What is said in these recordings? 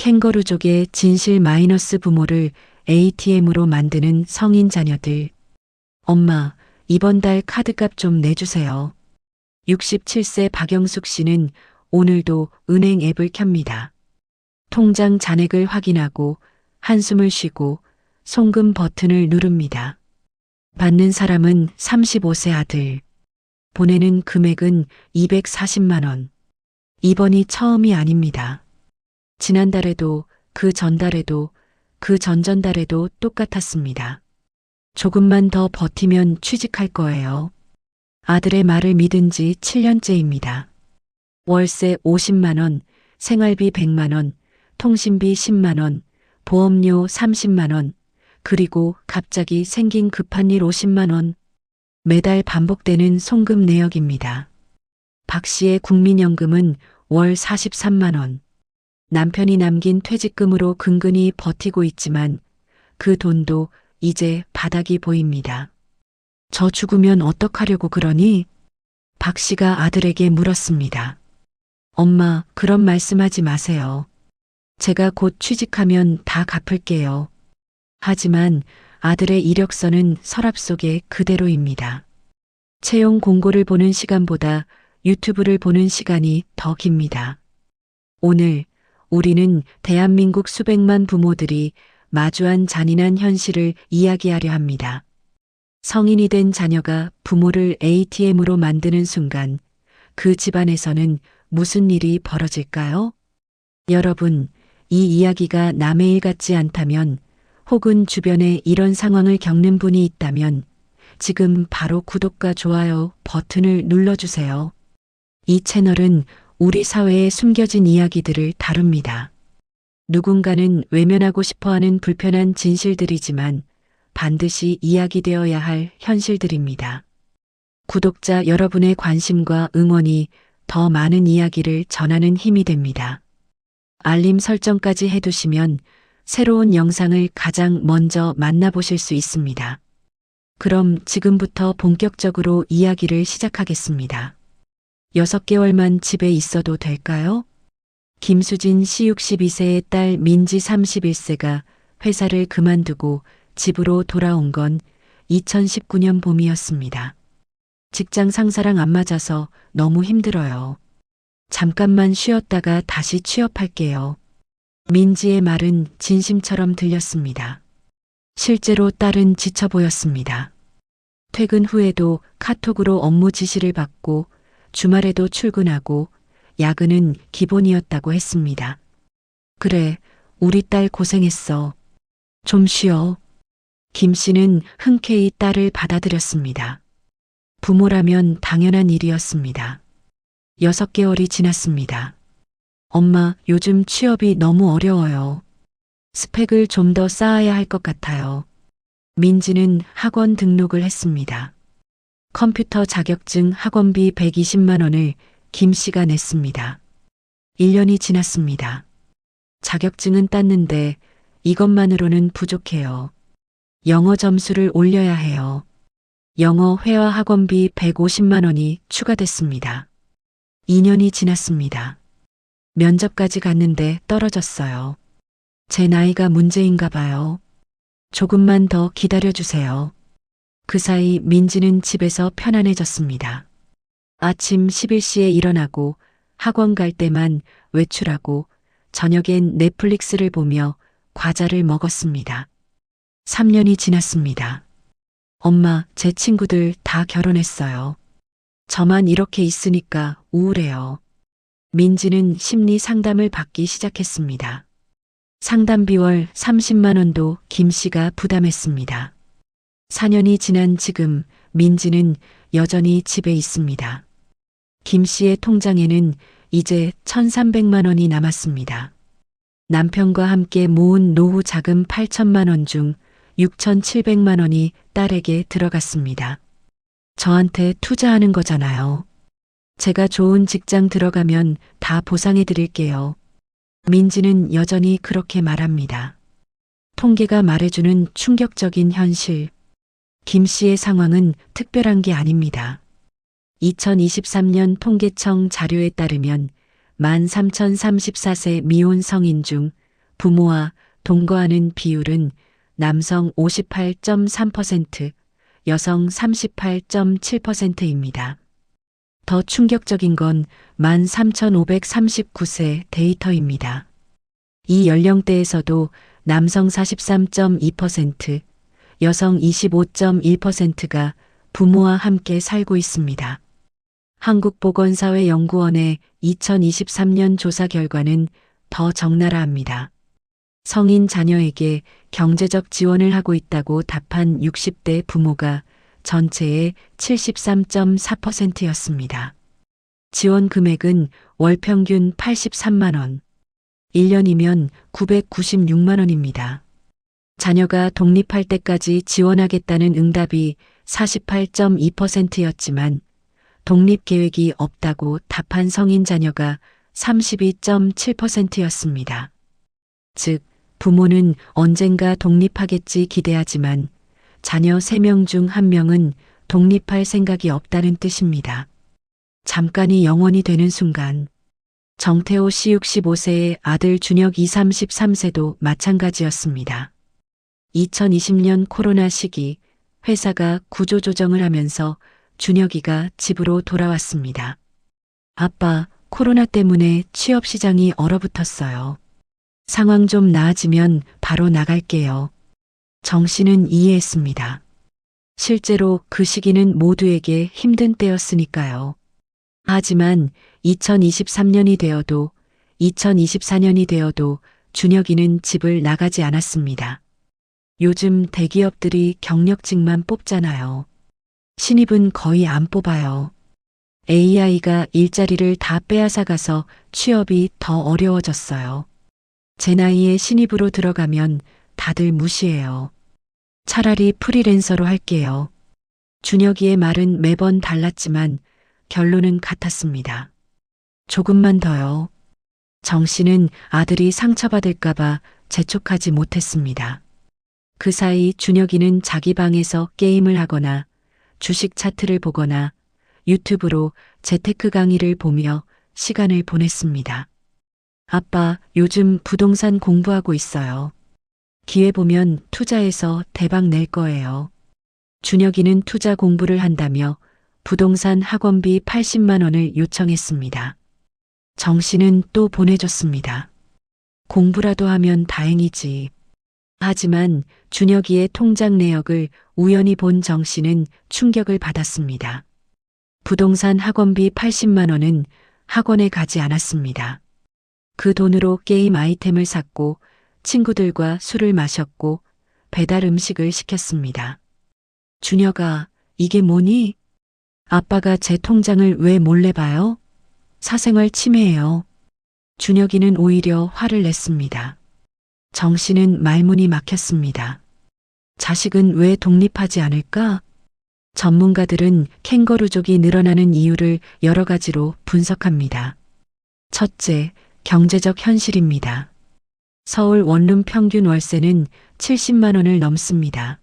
캥거루족의 진실 마이너스 부모를 ATM으로 만드는 성인 자녀들. 엄마, 이번 달 카드값 좀 내주세요. 67세 박영숙 씨는 오늘도 은행 앱을 켭니다. 통장 잔액을 확인하고 한숨을 쉬고 송금 버튼을 누릅니다. 받는 사람은 35세 아들. 보내는 금액은 240만 원. 이번이 처음이 아닙니다. 지난달에도 그 전달에도 그 전전달에도 똑같았습니다. 조금만 더 버티면 취직할 거예요. 아들의 말을 믿은 지 7년째입니다. 월세 50만 원, 생활비 100만 원, 통신비 10만 원, 보험료 30만 원, 그리고 갑자기 생긴 급한 일 50만 원. 매달 반복되는 송금 내역입니다. 박 씨의 국민연금은 월 43만 원. 남편이 남긴 퇴직금으로 근근히 버티고 있지만 그 돈도 이제 바닥이 보입니다. 저 죽으면 어떡하려고 그러니? 박 씨가 아들에게 물었습니다. 엄마, 그런 말씀하지 마세요. 제가 곧 취직하면 다 갚을게요. 하지만 아들의 이력서는 서랍 속에 그대로입니다. 채용 공고를 보는 시간보다 유튜브를 보는 시간이 더 깁니다. 오늘 우리는 대한민국 수백만 부모들이 마주한 잔인한 현실을 이야기하려 합니다. 성인이 된 자녀가 부모를 ATM으로 만드는 순간 그 집안에서는 무슨 일이 벌어질까요? 여러분, 이 이야기가 남의 일 같지 않다면 혹은 주변에 이런 상황을 겪는 분이 있다면 지금 바로 구독과 좋아요 버튼을 눌러주세요. 이 채널은 우리 사회의 숨겨진 이야기들을 다룹니다. 누군가는 외면하고 싶어하는 불편한 진실들이지만 반드시 이야기되어야 할 현실들입니다. 구독자 여러분의 관심과 응원이 더 많은 이야기를 전하는 힘이 됩니다. 알림 설정까지 해두시면 새로운 영상을 가장 먼저 만나보실 수 있습니다. 그럼 지금부터 본격적으로 이야기를 시작하겠습니다. 6개월만 집에 있어도 될까요? 김수진 씨 62세의 딸 민지 31세가 회사를 그만두고 집으로 돌아온 건 2019년 봄이었습니다. 직장 상사랑 안 맞아서 너무 힘들어요. 잠깐만 쉬었다가 다시 취업할게요. 민지의 말은 진심처럼 들렸습니다. 실제로 딸은 지쳐 보였습니다. 퇴근 후에도 카톡으로 업무 지시를 받고 주말에도 출근하고 야근은 기본이었다고 했습니다. 그래, 우리 딸 고생했어. 좀 쉬어. 김 씨는 흔쾌히 딸을 받아들였습니다. 부모라면 당연한 일이었습니다. 6개월이 지났습니다. 엄마, 요즘 취업이 너무 어려워요. 스펙을 좀 더 쌓아야 할 것 같아요. 민지는 학원 등록을 했습니다. 컴퓨터 자격증 학원비 120만 원을 김 씨가 냈습니다. 1년이 지났습니다. 자격증은 땄는데 이것만으로는 부족해요. 영어 점수를 올려야 해요. 영어 회화 학원비 150만 원이 추가됐습니다. 2년이 지났습니다. 면접까지 갔는데 떨어졌어요. 제 나이가 문제인가 봐요. 조금만 더 기다려주세요. 그 사이 민지는 집에서 편안해졌습니다. 아침 11시에 일어나고 학원 갈 때만 외출하고 저녁엔 넷플릭스를 보며 과자를 먹었습니다. 3년이 지났습니다. 엄마, 제 친구들 다 결혼했어요. 저만 이렇게 있으니까 우울해요. 민지는 심리 상담을 받기 시작했습니다. 상담비 월 30만 원도 김 씨가 부담했습니다. 4년이 지난 지금 민지는 여전히 집에 있습니다. 김 씨의 통장에는 이제 1,300만 원이 남았습니다. 남편과 함께 모은 노후 자금 8천만 원 중 6,700만 원이 딸에게 들어갔습니다. 저한테 투자하는 거잖아요. 제가 좋은 직장 들어가면 다 보상해 드릴게요. 민지는 여전히 그렇게 말합니다. 통계가 말해주는 충격적인 현실. 김 씨의 상황은 특별한 게 아닙니다. 2023년 통계청 자료에 따르면 13,034세 미혼 성인 중 부모와 동거하는 비율은 남성 58.3%, 여성 38.7%입니다. 더 충격적인 건 13,539세 데이터입니다. 이 연령대에서도 남성 43.2%, 여성 25.1%가 부모와 함께 살고 있습니다. 한국보건사회연구원의 2023년 조사 결과는 더 적나라합니다. 성인 자녀에게 경제적 지원을 하고 있다고 답한 60대 부모가 전체의 73.4%였습니다. 지원 금액은 월 평균 83만 원, 1년이면 996만 원입니다. 자녀가 독립할 때까지 지원하겠다는 응답이 48.2%였지만 독립 계획이 없다고 답한 성인 자녀가 32.7%였습니다. 즉, 부모는 언젠가 독립하겠지 기대하지만 자녀 3명 중 1명은 독립할 생각이 없다는 뜻입니다. 잠깐이 영원이 되는 순간, 정태호 씨 65세의 아들 준혁 이 33세도 마찬가지였습니다. 2020년 코로나 시기 회사가 구조조정을 하면서 준혁이가 집으로 돌아왔습니다. 아빠, 코로나 때문에 취업 시장이 얼어붙었어요. 상황 좀 나아지면 바로 나갈게요. 정 씨는 이해했습니다. 실제로 그 시기는 모두에게 힘든 때였으니까요. 하지만 2023년이 되어도 2024년이 되어도 준혁이는 집을 나가지 않았습니다. 요즘 대기업들이 경력직만 뽑잖아요. 신입은 거의 안 뽑아요. AI가 일자리를 다 빼앗아가서 취업이 더 어려워졌어요. 제 나이에 신입으로 들어가면 다들 무시해요. 차라리 프리랜서로 할게요. 준혁이의 말은 매번 달랐지만 결론은 같았습니다. 조금만 더요. 정 씨는 아들이 상처받을까봐 재촉하지 못했습니다. 그 사이 준혁이는 자기 방에서 게임을 하거나 주식 차트를 보거나 유튜브로 재테크 강의를 보며 시간을 보냈습니다. 아빠, 요즘 부동산 공부하고 있어요. 기회 보면 투자해서 대박 낼 거예요. 준혁이는 투자 공부를 한다며 부동산 학원비 80만 원을 요청했습니다. 정 씨는 또 보내줬습니다. 공부라도 하면 다행이지. 하지만 준혁이의 통장 내역을 우연히 본 정 씨는 충격을 받았습니다. 부동산 학원비 80만 원은 학원에 가지 않았습니다. 그 돈으로 게임 아이템을 샀고 친구들과 술을 마셨고 배달 음식을 시켰습니다. 준혁아, 이게 뭐니? 아빠가 제 통장을 왜 몰래 봐요? 사생활 침해예요. 준혁이는 오히려 화를 냈습니다. 정 씨는 말문이 막혔습니다. 자식은 왜 독립하지 않을까? 전문가들은 캥거루족이 늘어나는 이유를 여러 가지로 분석합니다. 첫째, 경제적 현실입니다. 서울 원룸 평균 월세는 70만 원을 넘습니다.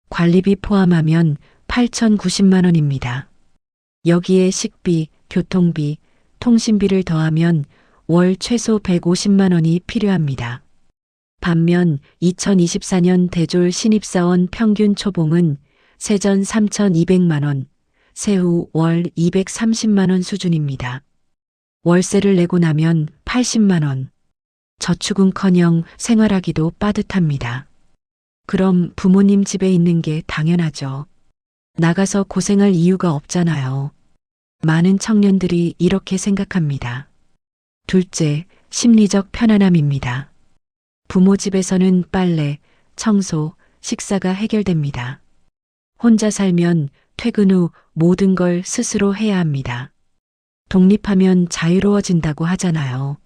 관리비 포함하면 8,090만 원입니다. 여기에 식비, 교통비, 통신비를 더하면 월 최소 150만 원이 필요합니다. 반면 2024년 대졸 신입사원 평균 초봉은 세전 3,200만 원, 세후 월 230만 원 수준입니다. 월세를 내고 나면 80만 원. 저축은커녕 생활하기도 빠듯합니다. 그럼 부모님 집에 있는 게 당연하죠. 나가서 고생할 이유가 없잖아요. 많은 청년들이 이렇게 생각합니다. 둘째, 심리적 편안함입니다. 부모 집에서는 빨래, 청소, 식사가 해결됩니다. 혼자 살면 퇴근 후 모든 걸 스스로 해야 합니다. 독립하면 자유로워진다고 하잖아요.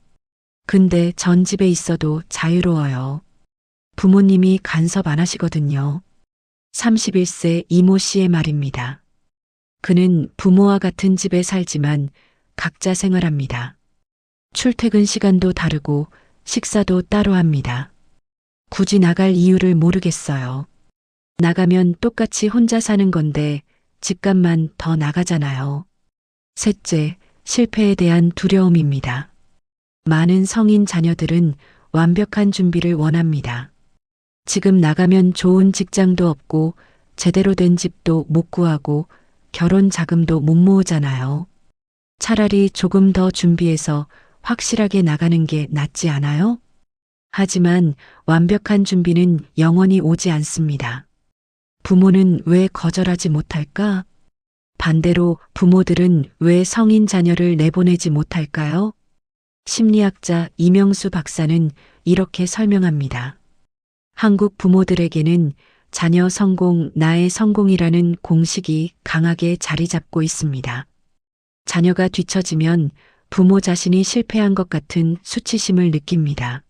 근데 전 집에 있어도 자유로워요. 부모님이 간섭 안 하시거든요. 31세 이모 씨의 말입니다. 그는 부모와 같은 집에 살지만 각자 생활합니다. 출퇴근 시간도 다르고 식사도 따로 합니다. 굳이 나갈 이유를 모르겠어요. 나가면 똑같이 혼자 사는 건데 집값만 더 나가잖아요. 셋째, 실패에 대한 두려움입니다. 많은 성인 자녀들은 완벽한 준비를 원합니다. 지금 나가면 좋은 직장도 없고 제대로 된 집도 못 구하고 결혼 자금도 못 모으잖아요. 차라리 조금 더 준비해서 확실하게 나가는 게 낫지 않아요? 하지만 완벽한 준비는 영원히 오지 않습니다. 부모는 왜 거절하지 못할까? 반대로 부모들은 왜 성인 자녀를 내보내지 못할까요? 심리학자 이명수 박사는 이렇게 설명합니다. 한국 부모들에게는 자녀 성공, 나의 성공이라는 공식이 강하게 자리 잡고 있습니다. 자녀가 뒤처지면 부모 자신이 실패한 것 같은 수치심을 느낍니다.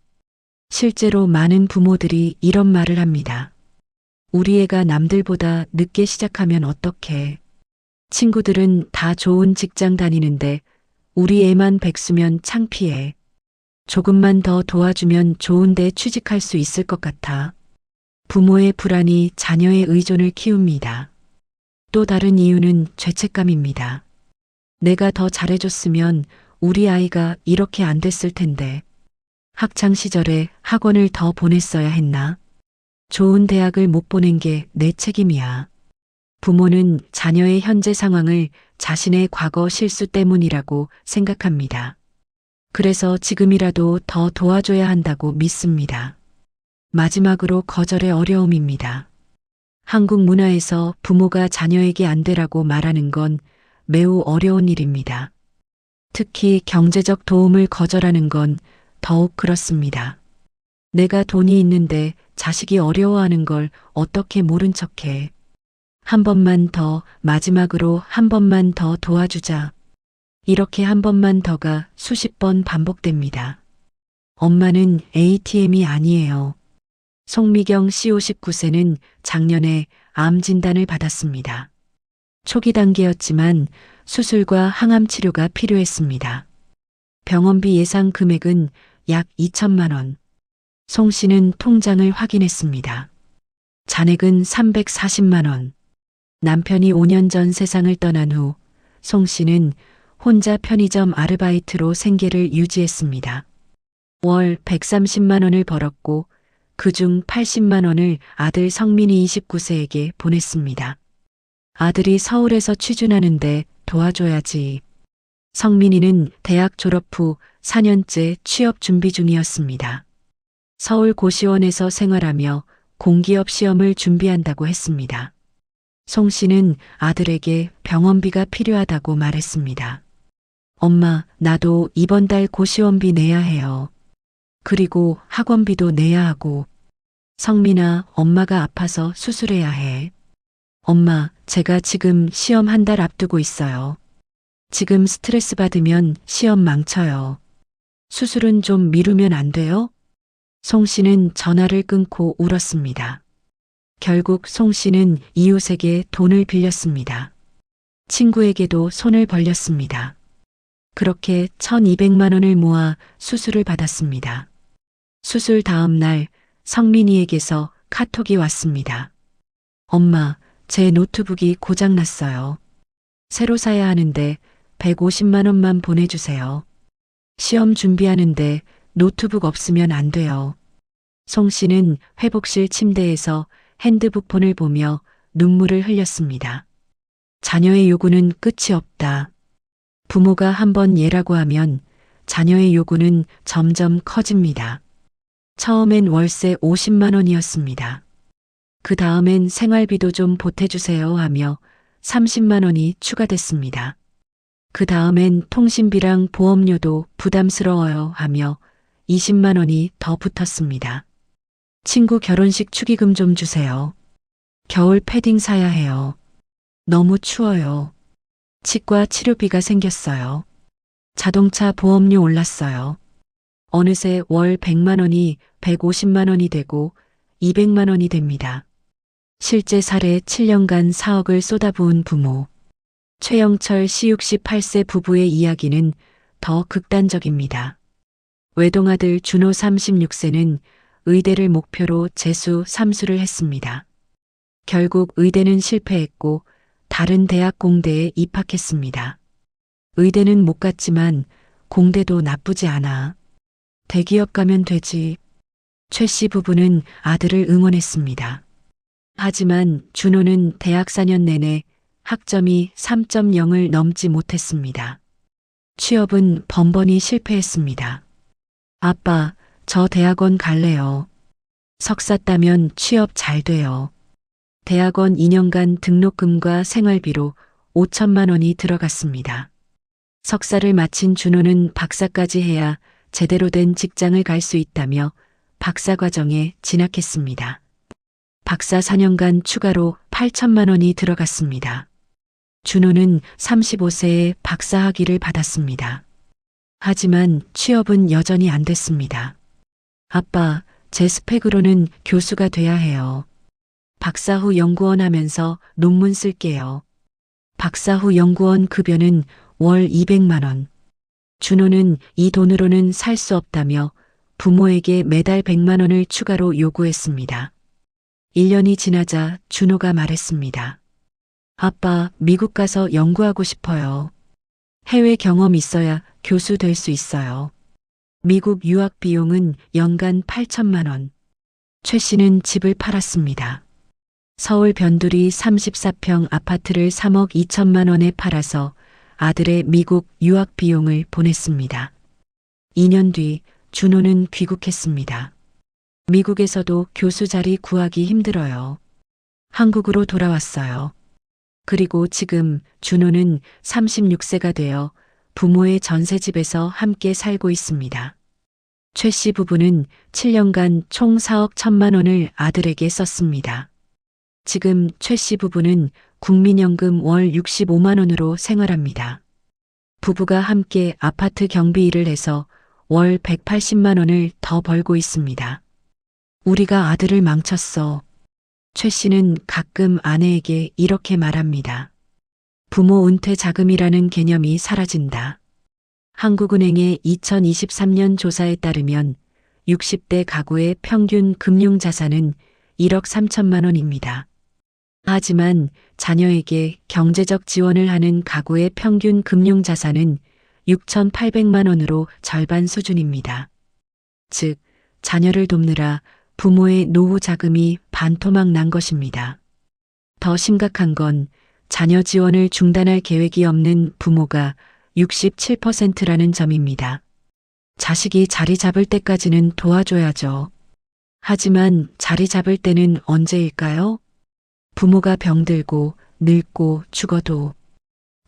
실제로 많은 부모들이 이런 말을 합니다. 우리 애가 남들보다 늦게 시작하면 어떡해. 친구들은 다 좋은 직장 다니는데 우리 애만 백수면 창피해. 조금만 더 도와주면 좋은 데 취직할 수 있을 것 같아. 부모의 불안이 자녀의 의존을 키웁니다. 또 다른 이유는 죄책감입니다. 내가 더 잘해줬으면 우리 아이가 이렇게 안 됐을 텐데. 학창 시절에 학원을 더 보냈어야 했나? 좋은 대학을 못 보낸 게 내 책임이야. 부모는 자녀의 현재 상황을 자신의 과거 실수 때문이라고 생각합니다. 그래서 지금이라도 더 도와줘야 한다고 믿습니다. 마지막으로 거절의 어려움입니다. 한국 문화에서 부모가 자녀에게 안 되라고 말하는 건 매우 어려운 일입니다. 특히 경제적 도움을 거절하는 건 더욱 그렇습니다. 내가 돈이 있는데 자식이 어려워하는 걸 어떻게 모른 척해. 한 번만 더, 마지막으로 한 번만 더 도와주자. 이렇게 한 번만 더가 수십 번 반복됩니다. 엄마는 ATM이 아니에요. 송미경 씨 59세는 작년에 암 진단을 받았습니다. 초기 단계였지만 수술과 항암 치료가 필요했습니다. 병원비 예상 금액은 약 2천만 원. 송 씨는 통장을 확인했습니다. 잔액은 340만 원. 남편이 5년 전 세상을 떠난 후 송 씨는 혼자 편의점 아르바이트로 생계를 유지했습니다. 월 130만 원을 벌었고 그중 80만 원을 아들 성민이 29세에게 보냈습니다. 아들이 서울에서 취준하는데 도와줘야지. 성민이는 대학 졸업 후 4년째 취업 준비 중이었습니다. 서울 고시원에서 생활하며 공기업 시험을 준비한다고 했습니다. 송 씨는 아들에게 병원비가 필요하다고 말했습니다. 엄마, 나도 이번 달 고시원비 내야 해요. 그리고 학원비도 내야 하고. 성민아, 엄마가 아파서 수술해야 해. 엄마, 제가 지금 시험 한 달 앞두고 있어요. 지금 스트레스 받으면 시험 망쳐요. 수술은 좀 미루면 안 돼요? 송 씨는 전화를 끊고 울었습니다. 결국 송 씨는 이웃에게 돈을 빌렸습니다. 친구에게도 손을 벌렸습니다. 그렇게 1,200만 원을 모아 수술을 받았습니다. 수술 다음 날 성민이에게서 카톡이 왔습니다. 엄마, 제 노트북이 고장났어요. 새로 사야 하는데 150만 원만 보내주세요. 시험 준비하는데 노트북 없으면 안 돼요. 송 씨는 회복실 침대에서 핸드부폰을 보며 눈물을 흘렸습니다. 자녀의 요구는 끝이 없다. 부모가 한번 예라고 하면 자녀의 요구는 점점 커집니다. 처음엔 월세 50만 원이었습니다. 그 다음엔 생활비도 좀 보태주세요 하며 30만 원이 추가됐습니다. 그 다음엔 통신비랑 보험료도 부담스러워요 하며 20만 원이 더 붙었습니다. 친구 결혼식 축의금 좀 주세요. 겨울 패딩 사야 해요. 너무 추워요. 치과 치료비가 생겼어요. 자동차 보험료 올랐어요. 어느새 월 100만 원이 150만 원이 되고 200만 원이 됩니다. 실제 사례 7년간 4억을 쏟아부은 부모. 최영철 씨 68세 부부의 이야기는 더 극단적입니다. 외동아들 준호 36세는 의대를 목표로 재수 3수를 했습니다. 결국 의대는 실패했고 다른 대학 공대에 입학했습니다. 의대는 못 갔지만 공대도 나쁘지 않아. 대기업 가면 되지. 최 씨 부부는 아들을 응원했습니다. 하지만 준호는 대학 4년 내내 학점이 3.0을 넘지 못했습니다. 취업은 번번이 실패했습니다. 아빠, 저 대학원 갈래요. 석사 따면 취업 잘 돼요. 대학원 2년간 등록금과 생활비로 5천만 원이 들어갔습니다. 석사를 마친 준호는 박사까지 해야 제대로 된 직장을 갈 수 있다며 박사 과정에 진학했습니다. 박사 4년간 추가로 8천만 원이 들어갔습니다. 준호는 35세에 박사 학위를 받았습니다. 하지만 취업은 여전히 안 됐습니다. 아빠, 제 스펙으로는 교수가 돼야 해요. 박사 후 연구원 하면서 논문 쓸게요. 박사 후 연구원 급여는 월 200만 원. 준호는 이 돈으로는 살 수 없다며 부모에게 매달 100만 원을 추가로 요구했습니다. 1년이 지나자 준호가 말했습니다. 아빠, 미국 가서 연구하고 싶어요. 해외 경험 있어야 교수 될 수 있어요. 미국 유학 비용은 연간 8천만 원. 최 씨는 집을 팔았습니다. 서울 변두리 34평 아파트를 3억 2천만 원에 팔아서 아들의 미국 유학 비용을 보냈습니다. 2년 뒤 준호는 귀국했습니다. 미국에서도 교수 자리 구하기 힘들어요. 한국으로 돌아왔어요. 그리고 지금 준호는 36세가 되어 부모의 전세집에서 함께 살고 있습니다. 최 씨 부부는 7년간 총 4억 1천만 원을 아들에게 썼습니다. 지금 최 씨 부부는 국민연금 월 65만 원으로 생활합니다. 부부가 함께 아파트 경비 일을 해서 월 180만 원을 더 벌고 있습니다. 우리가 아들을 망쳤어. 최 씨는 가끔 아내에게 이렇게 말합니다. 부모 은퇴 자금이라는 개념이 사라진다. 한국은행의 2023년 조사에 따르면 60대 가구의 평균 금융자산은 1억 3천만 원입니다. 하지만 자녀에게 경제적 지원을 하는 가구의 평균 금융자산은 6,800만 원으로 절반 수준입니다. 즉, 자녀를 돕느라 부모의 노후 자금이 반토막 난 것입니다. 더 심각한 건 자녀 지원을 중단할 계획이 없는 부모가 67%라는 점입니다. 자식이 자리 잡을 때까지는 도와줘야죠. 하지만 자리 잡을 때는 언제일까요? 부모가 병들고 늙고 죽어도.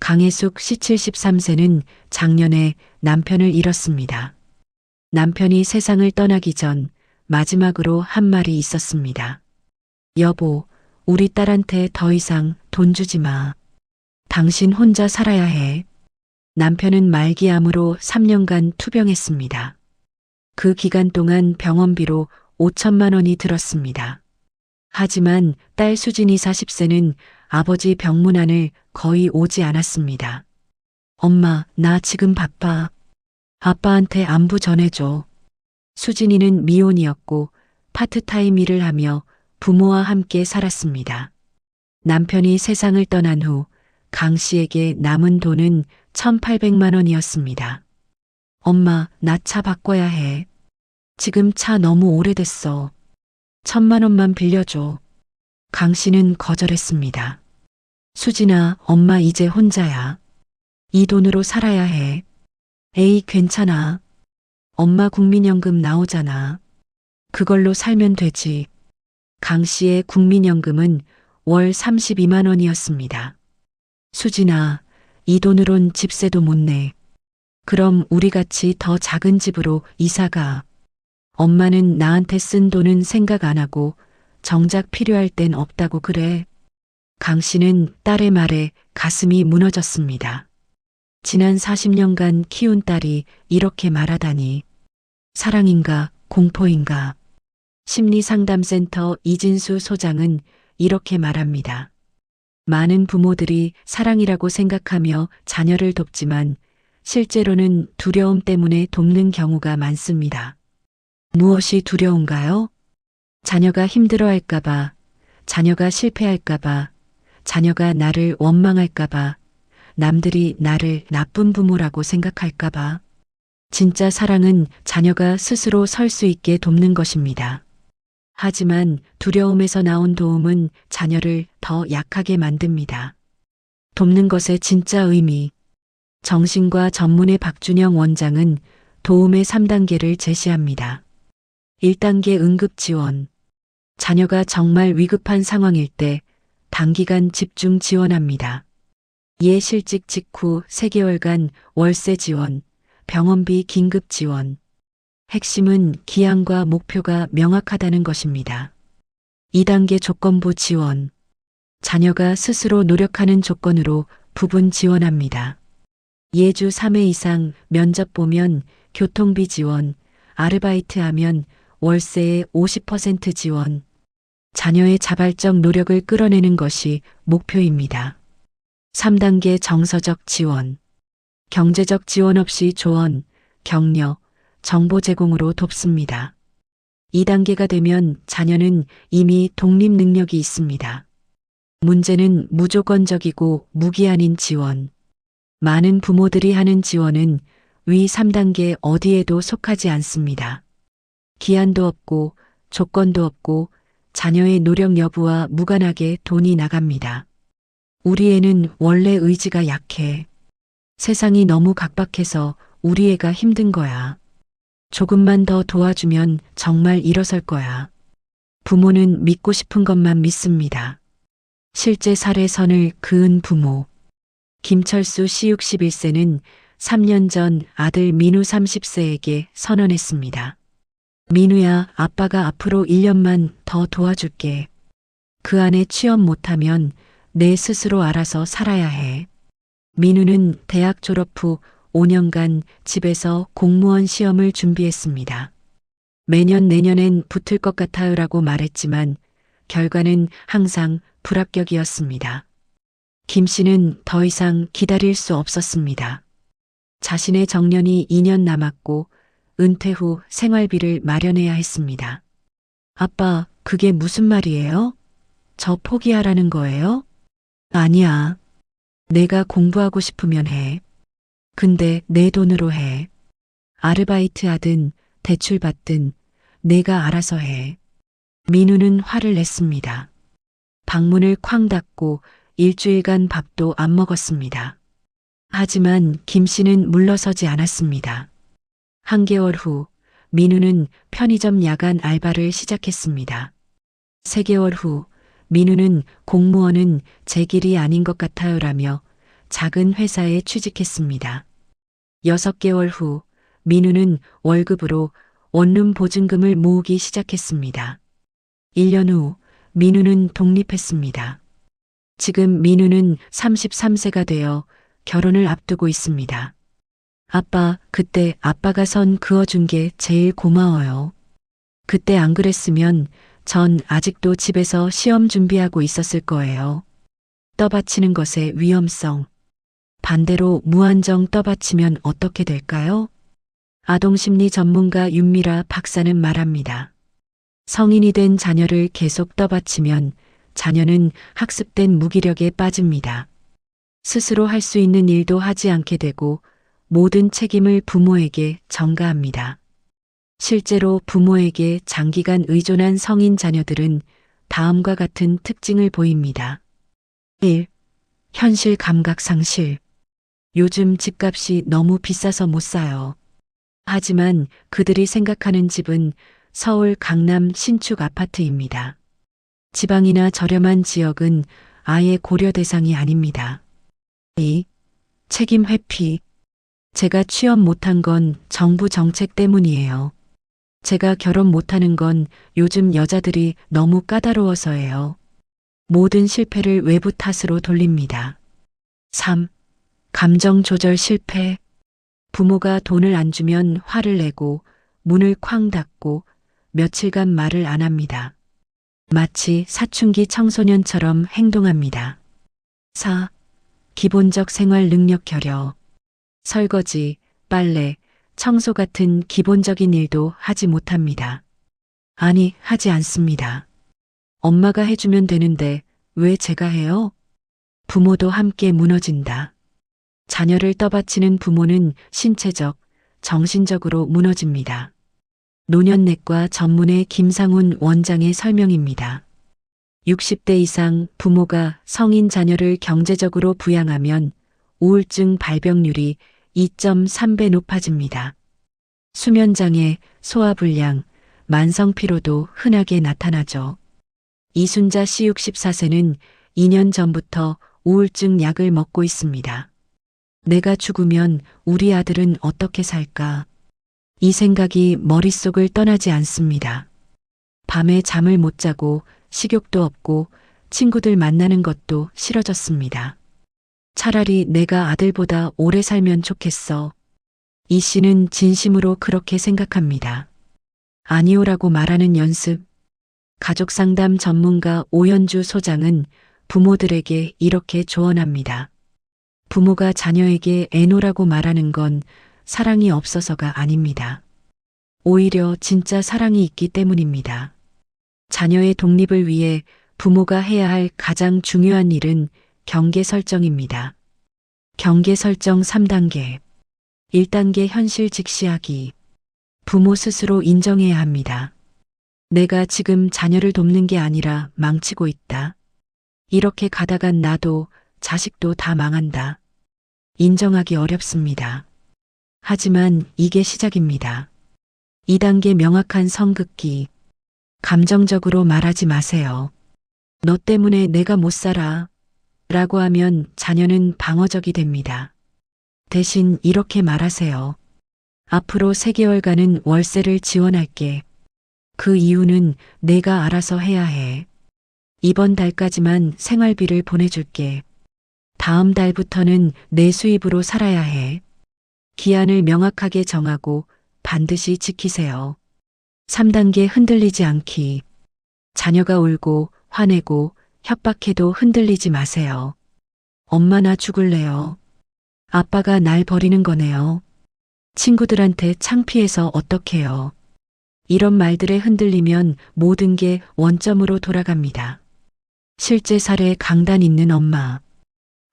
강혜숙 씨 73세는 작년에 남편을 잃었습니다. 남편이 세상을 떠나기 전 마지막으로 한 말이 있었습니다. 여보, 우리 딸한테 더 이상 돈 주지 마. 당신 혼자 살아야 해. 남편은 말기암으로 3년간 투병했습니다. 그 기간 동안 병원비로 5천만 원이 들었습니다. 하지만 딸 수진이 40세는 아버지 병문안을 거의 오지 않았습니다. 엄마, 나 지금 바빠. 아빠한테 안부 전해줘. 수진이는 미혼이었고 파트타임 일을 하며 부모와 함께 살았습니다. 남편이 세상을 떠난 후 강 씨에게 남은 돈은 1,800만 원이었습니다. 엄마, 나 차 바꿔야 해. 지금 차 너무 오래됐어. 1,000만 원만 빌려줘. 강 씨는 거절했습니다. 수진아, 엄마 이제 혼자야. 이 돈으로 살아야 해. 에이, 괜찮아. 엄마 국민연금 나오잖아. 그걸로 살면 되지. 강 씨의 국민연금은 월 32만 원이었습니다. 수진아, 이 돈으론 집세도 못 내. 그럼 우리 같이 더 작은 집으로 이사가. 엄마는 나한테 쓴 돈은 생각 안 하고 정작 필요할 땐 없다고 그래. 강 씨는 딸의 말에 가슴이 무너졌습니다. 지난 40년간 키운 딸이 이렇게 말하다니. 사랑인가 공포인가. 심리상담센터 이진수 소장은 이렇게 말합니다. 많은 부모들이 사랑이라고 생각하며 자녀를 돕지만 실제로는 두려움 때문에 돕는 경우가 많습니다. 무엇이 두려운가요? 자녀가 힘들어할까봐, 자녀가 실패할까봐, 자녀가 나를 원망할까봐, 남들이 나를 나쁜 부모라고 생각할까봐. 진짜 사랑은 자녀가 스스로 설 수 있게 돕는 것입니다. 하지만 두려움에서 나온 도움은 자녀를 더 약하게 만듭니다. 돕는 것의 진짜 의미. 정신과 전문의 박준영 원장은 도움의 3단계를 제시합니다. 1단계 응급 지원. 자녀가 정말 위급한 상황일 때 단기간 집중 지원합니다. 실직 직후 3개월간 월세 지원, 병원비 긴급 지원. 핵심은 기한과 목표가 명확하다는 것입니다. 2단계 조건부 지원. 자녀가 스스로 노력하는 조건으로 부분 지원합니다. 예주 3회 이상 면접 보면 교통비 지원, 아르바이트 하면 월세의 50% 지원. 자녀의 자발적 노력을 끌어내는 것이 목표입니다. 3단계 정서적 지원. 경제적 지원 없이 조언, 격려, 정보 제공으로 돕습니다. 2단계가 되면 자녀는 이미 독립 능력이 있습니다. 문제는 무조건적이고 무기한인 지원. 많은 부모들이 하는 지원은 위 3단계 어디에도 속하지 않습니다. 기한도 없고 조건도 없고 자녀의 노력 여부와 무관하게 돈이 나갑니다. 우리 애는 원래 의지가 약해. 세상이 너무 각박해서 우리 애가 힘든 거야. 조금만 더 도와주면 정말 일어설 거야. 부모는 믿고 싶은 것만 믿습니다. 실제 사례 선을 그은 부모. 김철수 씨 61세는 3년 전 아들 민우 30세에게 선언했습니다. 민우야, 아빠가 앞으로 1년만 더 도와줄게. 그 안에 취업 못하면 내 스스로 알아서 살아야 해. 민우는 대학 졸업 후 5년간 집에서 공무원 시험을 준비했습니다. 매년 내년엔 붙을 것 같아요라고 말했지만 결과는 항상 불합격이었습니다. 김 씨는 더 이상 기다릴 수 없었습니다. 자신의 정년이 2년 남았고 은퇴 후 생활비를 마련해야 했습니다. 아빠, 그게 무슨 말이에요? 저 포기하라는 거예요? 아니야. 내가 공부하고 싶으면 해. 근데 내 돈으로 해. 아르바이트 하든 대출 받든 내가 알아서 해. 민우는 화를 냈습니다. 방문을 쾅 닫고 일주일간 밥도 안 먹었습니다. 하지만 김 씨는 물러서지 않았습니다. 한 개월 후 민우는 편의점 야간 알바를 시작했습니다. 3개월 후 민우는 공무원은 제 길이 아닌 것 같아요라며 작은 회사에 취직했습니다. 6개월 후 민우는 월급으로 원룸 보증금을 모으기 시작했습니다. 1년 후 민우는 독립했습니다. 지금 민우는 33세가 되어 결혼을 앞두고 있습니다. 아빠, 그때 아빠가 선 그어준 게 제일 고마워요. 그때 안 그랬으면 전 아직도 집에서 시험 준비하고 있었을 거예요. 떠받치는 것의 위험성. 반대로 무한정 떠받치면 어떻게 될까요? 아동심리 전문가 윤미라 박사는 말합니다. 성인이 된 자녀를 계속 떠받치면 자녀는 학습된 무기력에 빠집니다. 스스로 할 수 있는 일도 하지 않게 되고 모든 책임을 부모에게 전가합니다. 실제로 부모에게 장기간 의존한 성인 자녀들은 다음과 같은 특징을 보입니다. 1. 현실 감각 상실. 요즘 집값이 너무 비싸서 못 사요. 하지만 그들이 생각하는 집은 서울 강남 신축 아파트입니다. 지방이나 저렴한 지역은 아예 고려 대상이 아닙니다. 2. 책임 회피. 제가 취업 못한 건 정부 정책 때문이에요. 제가 결혼 못하는 건 요즘 여자들이 너무 까다로워서예요. 모든 실패를 외부 탓으로 돌립니다. 3. 감정 조절 실패. 부모가 돈을 안 주면 화를 내고 문을 쾅 닫고 며칠간 말을 안 합니다. 마치 사춘기 청소년처럼 행동합니다. 4. 기본적 생활 능력 결여. 설거지, 빨래, 청소 같은 기본적인 일도 하지 못합니다. 아니, 하지 않습니다. 엄마가 해주면 되는데 왜 제가 해요? 부모도 함께 무너진다. 자녀를 떠받치는 부모는 신체적, 정신적으로 무너집니다. 노년내과 전문의 김상훈 원장의 설명입니다. 60대 이상 부모가 성인 자녀를 경제적으로 부양하면 우울증 발병률이 2.3배 높아집니다. 수면장애, 소화불량, 만성피로도 흔하게 나타나죠. 이순자 씨 64세는 2년 전부터 우울증 약을 먹고 있습니다. 내가 죽으면 우리 아들은 어떻게 살까? 이 생각이 머릿속을 떠나지 않습니다. 밤에 잠을 못 자고 식욕도 없고 친구들 만나는 것도 싫어졌습니다. 차라리 내가 아들보다 오래 살면 좋겠어. 이 씨는 진심으로 그렇게 생각합니다. 아니오라고 말하는 연습. 가족상담 전문가 오현주 소장은 부모들에게 이렇게 조언합니다. 부모가 자녀에게 애노라고 말하는 건 사랑이 없어서가 아닙니다. 오히려 진짜 사랑이 있기 때문입니다. 자녀의 독립을 위해 부모가 해야 할 가장 중요한 일은 경계 설정입니다. 경계 설정 3단계. 1단계 현실 직시하기. 부모 스스로 인정해야 합니다. 내가 지금 자녀를 돕는 게 아니라 망치고 있다. 이렇게 가다간 나도 자식도 다 망한다. 인정하기 어렵습니다. 하지만 이게 시작입니다. 2단계 명확한 선긋기. 감정적으로 말하지 마세요. 너 때문에 내가 못 살아. 라고 하면 자녀는 방어적이 됩니다. 대신 이렇게 말하세요. 앞으로 3개월간은 월세를 지원할게. 그 이유는 내가 알아서 해야 해. 이번 달까지만 생활비를 보내줄게. 다음 달부터는 내 수입으로 살아야 해. 기한을 명확하게 정하고 반드시 지키세요. 3단계 흔들리지 않기. 자녀가 울고 화내고 협박해도 흔들리지 마세요. 엄마 나 죽을래요. 아빠가 날 버리는 거네요. 친구들한테 창피해서 어떡해요. 이런 말들에 흔들리면 모든 게 원점으로 돌아갑니다. 실제 사례 강단 있는 엄마.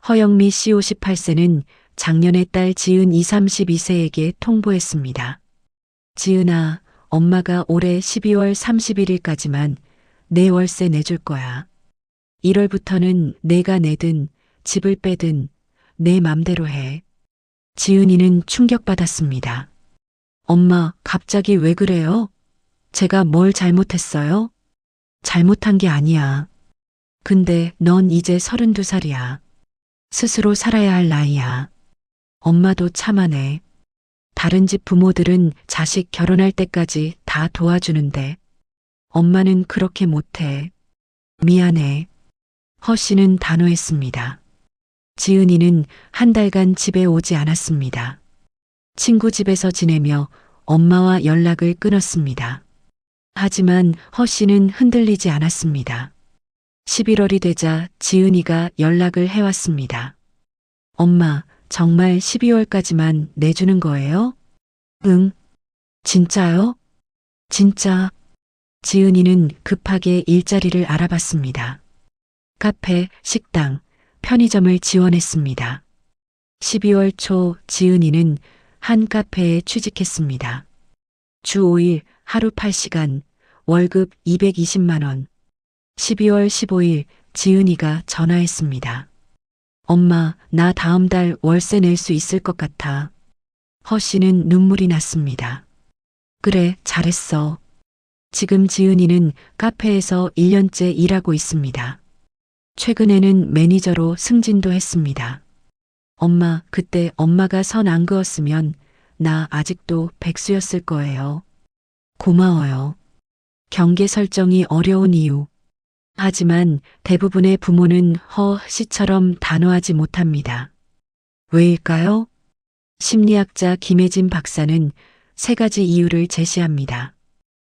허영미 씨 58세는 작년에 딸 지은 32세에게 통보했습니다. 지은아, 엄마가 올해 12월 31일까지만 내 월세 내줄 거야. 1월부터는 내가 내든 집을 빼든 내 맘대로 해. 지은이는 충격받았습니다. 엄마, 갑자기 왜 그래요? 제가 뭘 잘못했어요? 잘못한 게 아니야. 근데 넌 이제 32살이야. 스스로 살아야 할 나이야. 엄마도 참아내. 다른 집 부모들은 자식 결혼할 때까지 다 도와주는데 엄마는 그렇게 못해. 미안해. 허 씨는 단호했습니다. 지은이는 한 달간 집에 오지 않았습니다. 친구 집에서 지내며 엄마와 연락을 끊었습니다. 하지만 허 씨는 흔들리지 않았습니다. 11월이 되자 지은이가 연락을 해왔습니다. 엄마, 정말 12월까지만 내주는 거예요? 응. 진짜요? 진짜. 지은이는 급하게 일자리를 알아봤습니다. 카페, 식당, 편의점을 지원했습니다. 12월 초 지은이는 한 카페에 취직했습니다. 주 5일, 하루 8시간, 월급 220만 원. 12월 15일 지은이가 전화했습니다. 엄마, 나 다음 달 월세 낼 수 있을 것 같아. 허 씨는 눈물이 났습니다. 그래, 잘했어. 지금 지은이는 카페에서 1년째 일하고 있습니다. 최근에는 매니저로 승진도 했습니다. 엄마, 그때 엄마가 선 안 그었으면 나 아직도 백수였을 거예요. 고마워요. 경계 설정이 어려운 이유. 하지만 대부분의 부모는 허 씨처럼 단호하지 못합니다. 왜일까요? 심리학자 김혜진 박사는 3가지 이유를 제시합니다.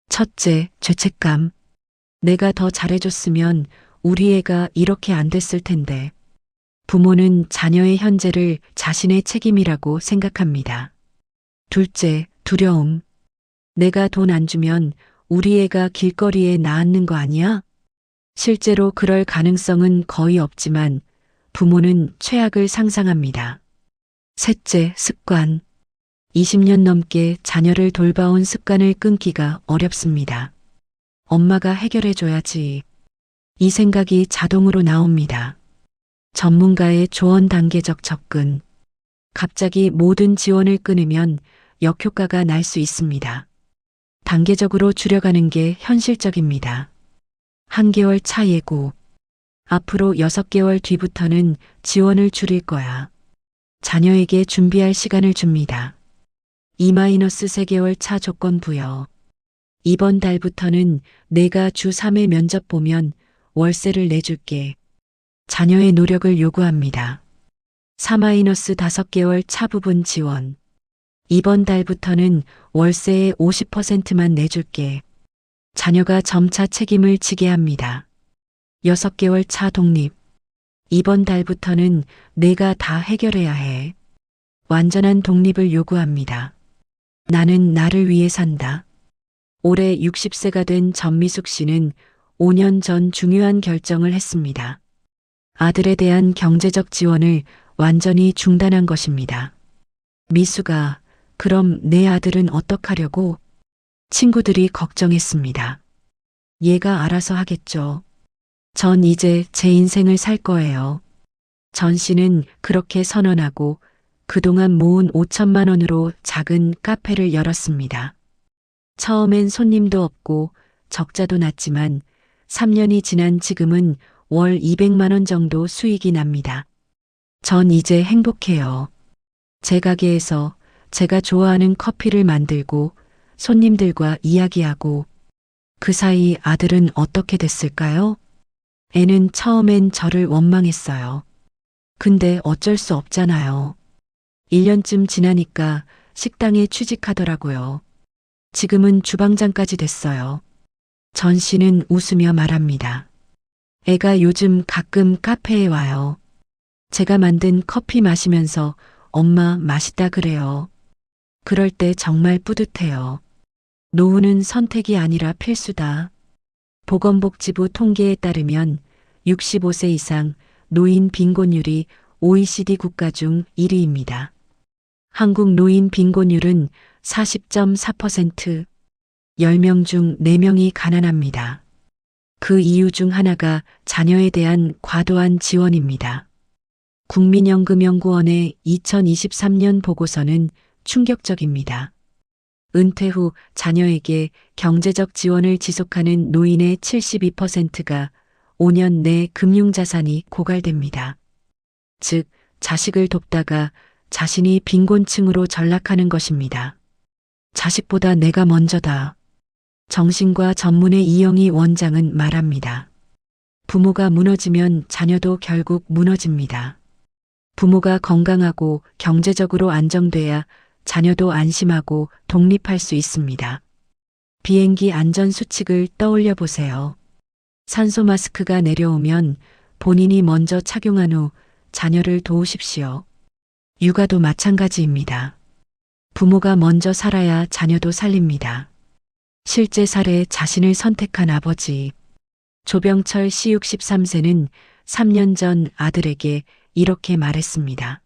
첫째, 죄책감. 내가 더 잘해줬으면 우리 애가 이렇게 안 됐을 텐데. 부모는 자녀의 현재를 자신의 책임이라고 생각합니다. 둘째, 두려움. 내가 돈 안 주면 우리 애가 길거리에 나앉는 거 아니야? 실제로 그럴 가능성은 거의 없지만 부모는 최악을 상상합니다. 셋째, 습관. 20년 넘게 자녀를 돌봐온 습관을 끊기가 어렵습니다. 엄마가 해결해줘야지. 이 생각이 자동으로 나옵니다. 전문가의 조언 단계적 접근. 갑자기 모든 지원을 끊으면 역효과가 날 수 있습니다. 단계적으로 줄여가는 게 현실적입니다. 한 개월 차 예고. 앞으로 6개월 뒤부터는 지원을 줄일 거야. 자녀에게 준비할 시간을 줍니다. 2-3개월 차 조건 부여. 이번 달부터는 내가 주 3회 면접 보면 월세를 내줄게. 자녀의 노력을 요구합니다. 4-5개월 차 부분 지원. 이번 달부터는 월세의 50%만 내줄게. 자녀가 점차 책임을 지게 합니다. 6개월 차 독립. 이번 달부터는 내가 다 해결해야 해. 완전한 독립을 요구합니다. 나는 나를 위해 산다. 올해 60세가 된 전미숙 씨는 5년 전 중요한 결정을 했습니다. 아들에 대한 경제적 지원을 완전히 중단한 것입니다. 미숙아, 그럼 내 아들은 어떡하려고? 친구들이 걱정했습니다. 얘가 알아서 하겠죠. 전 이제 제 인생을 살 거예요. 전 씨는 그렇게 선언하고 그동안 모은 5천만 원으로 작은 카페를 열었습니다. 처음엔 손님도 없고 적자도 났지만 3년이 지난 지금은 월 200만 원 정도 수익이 납니다. 전 이제 행복해요. 제 가게에서 제가 좋아하는 커피를 만들고 손님들과 이야기하고. 그 사이 아들은 어떻게 됐을까요? 애는 처음엔 저를 원망했어요. 근데 어쩔 수 없잖아요. 1년쯤 지나니까 식당에 취직하더라고요. 지금은 주방장까지 됐어요. 전 씨는 웃으며 말합니다. 애가 요즘 가끔 카페에 와요. 제가 만든 커피 마시면서 엄마 맛있다 그래요. 그럴 때 정말 뿌듯해요. 노후는 선택이 아니라 필수다. 보건복지부 통계에 따르면 65세 이상 노인 빈곤율이 OECD 국가 중 1위입니다. 한국 노인 빈곤율은 40.4%, 10명 중 4명이 가난합니다. 그 이유 중 하나가 자녀에 대한 과도한 지원입니다. 국민연금연구원의 2023년 보고서는 충격적입니다. 은퇴 후 자녀에게 경제적 지원을 지속하는 노인의 72%가 5년 내 금융자산이 고갈됩니다. 즉, 자식을 돕다가 자신이 빈곤층으로 전락하는 것입니다. 자식보다 내가 먼저다. 정신과 전문의 이영희 원장은 말합니다. 부모가 무너지면 자녀도 결국 무너집니다. 부모가 건강하고 경제적으로 안정돼야 자녀도 안심하고 독립할 수 있습니다. 비행기 안전 수칙을 떠올려 보세요. 산소 마스크가 내려오면 본인이 먼저 착용한 후 자녀를 도우십시오. 육아도 마찬가지입니다. 부모가 먼저 살아야 자녀도 살립니다. 실제 사례 자신을 선택한 아버지. 조병철 씨 63세는 3년 전 아들에게 이렇게 말했습니다.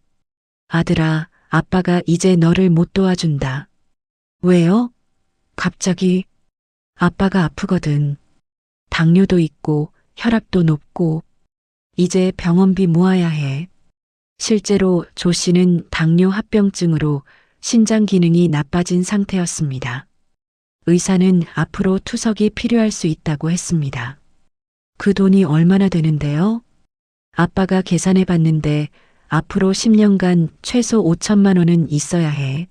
아들아, 아빠가 이제 너를 못 도와준다. 왜요? 갑자기. 아빠가 아프거든. 당뇨도 있고 혈압도 높고 이제 병원비 모아야 해. 실제로 조 씨는 당뇨 합병증으로 신장 기능이 나빠진 상태였습니다. 의사는 앞으로 투석이 필요할 수 있다고 했습니다. 그 돈이 얼마나 되는데요? 아빠가 계산해 봤는데 앞으로 10년간 최소 5천만 원은 있어야 해.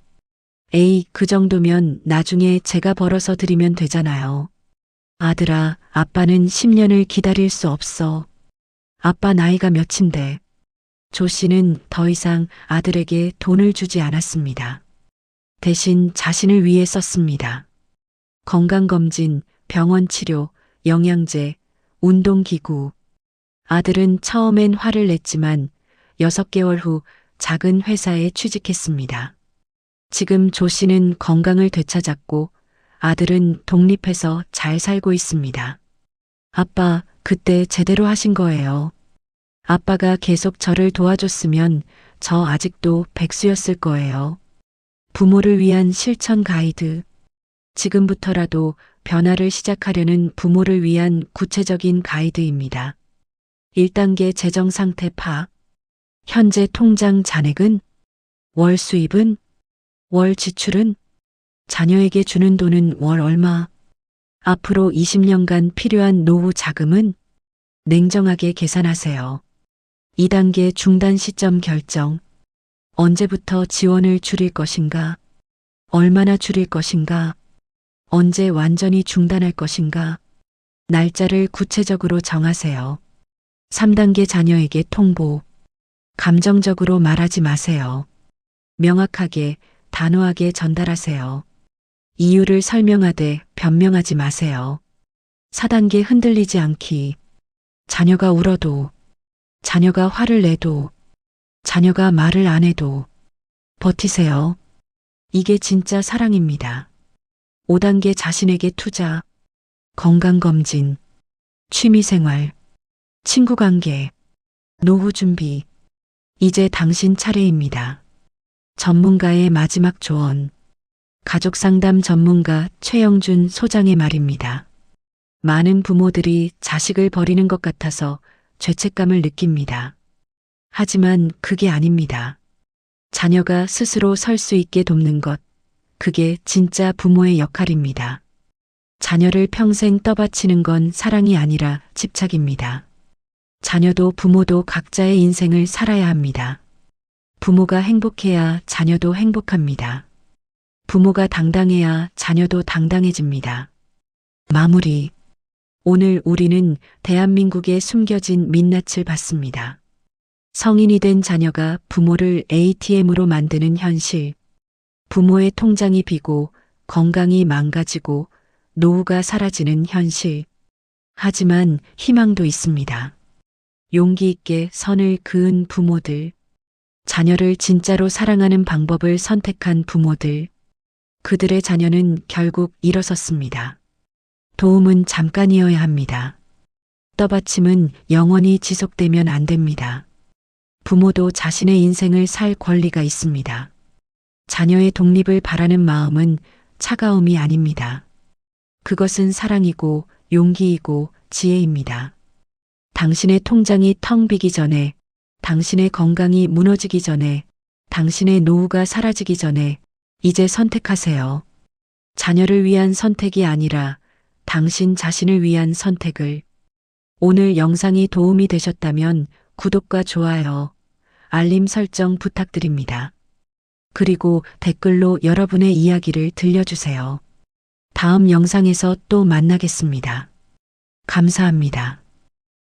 에이, 그 정도면 나중에 제가 벌어서 드리면 되잖아요. 아들아, 아빠는 10년을 기다릴 수 없어. 아빠 나이가 몇인데. 조 씨는 더 이상 아들에게 돈을 주지 않았습니다. 대신 자신을 위해 썼습니다. 건강검진, 병원 치료, 영양제, 운동기구. 아들은 처음엔 화를 냈지만 6개월 후 작은 회사에 취직했습니다. 지금 조 씨는 건강을 되찾았고 아들은 독립해서 잘 살고 있습니다. 아빠, 그때 제대로 하신 거예요. 아빠가 계속 저를 도와줬으면 저 아직도 백수였을 거예요. 부모를 위한 실천 가이드. 지금부터라도 변화를 시작하려는 부모를 위한 구체적인 가이드입니다. 1단계 재정 상태 파악. 현재 통장 잔액은? 월 수입은? 월 지출은? 자녀에게 주는 돈은 월 얼마? 앞으로 20년간 필요한 노후 자금은? 냉정하게 계산하세요. 2단계 중단 시점 결정. 언제부터 지원을 줄일 것인가? 얼마나 줄일 것인가? 언제 완전히 중단할 것인가? 날짜를 구체적으로 정하세요. 3단계 자녀에게 통보. 감정적으로 말하지 마세요. 명확하게, 단호하게 전달하세요. 이유를 설명하되 변명하지 마세요. 4단계 흔들리지 않기. 자녀가 울어도, 자녀가 화를 내도, 자녀가 말을 안 해도 버티세요. 이게 진짜 사랑입니다. 5단계 자신에게 투자. 건강검진, 취미생활, 친구관계, 노후 준비. 이제 당신 차례입니다. 전문가의 마지막 조언. 가족상담 전문가 최영준 소장의 말입니다. 많은 부모들이 자식을 버리는 것 같아서 죄책감을 느낍니다. 하지만 그게 아닙니다. 자녀가 스스로 설 수 있게 돕는 것, 그게 진짜 부모의 역할입니다. 자녀를 평생 떠받치는 건 사랑이 아니라 집착입니다. 자녀도 부모도 각자의 인생을 살아야 합니다. 부모가 행복해야 자녀도 행복합니다. 부모가 당당해야 자녀도 당당해집니다. 마무리. 오늘 우리는 대한민국의 숨겨진 민낯을 봤습니다. 성인이 된 자녀가 부모를 ATM으로 만드는 현실. 부모의 통장이 비고 건강이 망가지고 노후가 사라지는 현실. 하지만 희망도 있습니다. 용기 있게 선을 그은 부모들. 자녀를 진짜로 사랑하는 방법을 선택한 부모들. 그들의 자녀는 결국 일어섰습니다. 도움은 잠깐이어야 합니다. 떠받침은 영원히 지속되면 안 됩니다. 부모도 자신의 인생을 살 권리가 있습니다. 자녀의 독립을 바라는 마음은 차가움이 아닙니다. 그것은 사랑이고 용기이고 지혜입니다. 당신의 통장이 텅 비기 전에, 당신의 건강이 무너지기 전에, 당신의 노후가 사라지기 전에 이제 선택하세요. 자녀를 위한 선택이 아니라 당신 자신을 위한 선택을. 오늘 영상이 도움이 되셨다면 구독과 좋아요, 알림 설정 부탁드립니다. 그리고 댓글로 여러분의 이야기를 들려주세요. 다음 영상에서 또 만나겠습니다. 감사합니다.